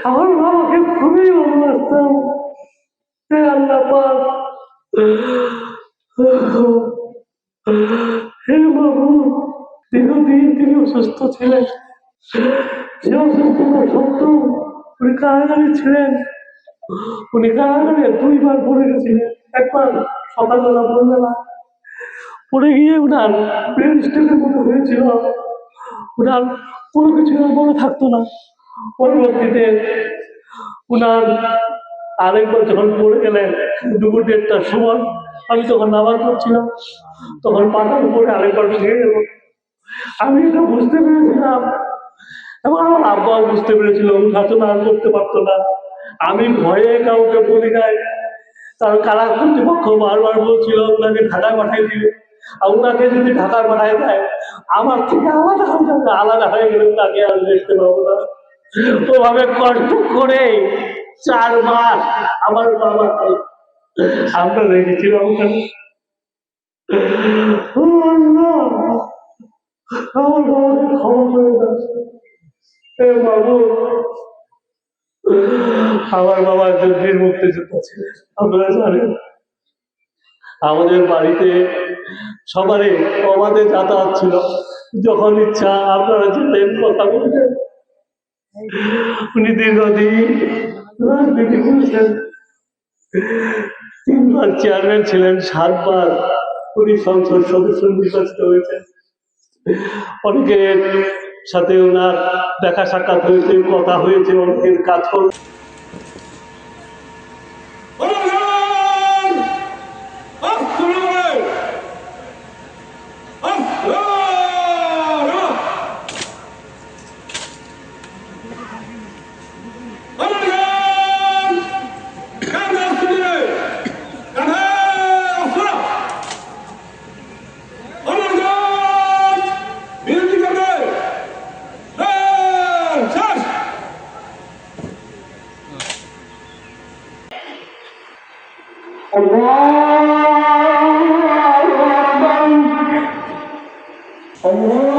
আমার বাবাকে খুবই ভালোবাসতাম। হে আল্লাহ পাক, হে বাবু, দীর্ঘদিন তিনি অসুস্থ ছিলেন। সে অসুস্থতা সত্ত্বেও উনি কারাগারে ছিলেন। উনি কারাগারে দুইবার পড়ে গেছিলেন, একবার সকালবেলা ভোরবেলা পড়ে গিয়ে উনার ব্রেন স্ট্রোকের মতো হয়েছিল। উনার কোনো কিছু আর মনে থাকতো না। পরবর্তীতে উনার আরেকবার যখন পড়ে গেলেন দুপুর 1:30টার সময়, আমি তখন নামাজ পড়ছিলাম, তখন পাতার উপরে আরেকবার ভেঙে গেল। আমি এটা বুঝতে পেরেছিলাম এবং আমার আব্বাও বুঝতে পেরেছিল, উঠাচনা আর করতে পারতো না। আমি ভয়ে কাউকে বলি নাই, কারণ কারা কর্তৃপক্ষ বারবার বলছিল ওনাকে ঢাকায় পাঠাই দিবে, আর ওনাকে যদি ঢাকায় পাঠাই দেয় আমার থেকে আলাদা হয়ে যাবে, আলাদা হয়ে গেলে ওনাকে আর দেখতে পাবো না। ওভাবে কষ্ট করে 4 মাস আমার বাবাকে আমরা রেখেছিলাম ওখানে। আমার বাবাকে ক্ষমা করে যাচ্ছে। বাবু, আমার বাবা যুদ্ধের মুক্তিযোদ্ধা ছিলেন, আপনারা জানেন। আমাদের বাড়িতে সবারই অবাধে যাতায়াত ছিল, যখন ইচ্ছা আপনারা যেতেন, কথা বলতেন। উনি দীর্ঘদিন রাজনীতি করেছেন, 3বার চেয়ারম্যান ছিলেন, 7বার উনি সংসদ সদস্য নির্বাচিত হয়েছেন। অনেকের সাথে ওনার দেখা সাক্ষাৎ হয়েছে, কথা হয়েছে, অনেকের কাজ করে। Allah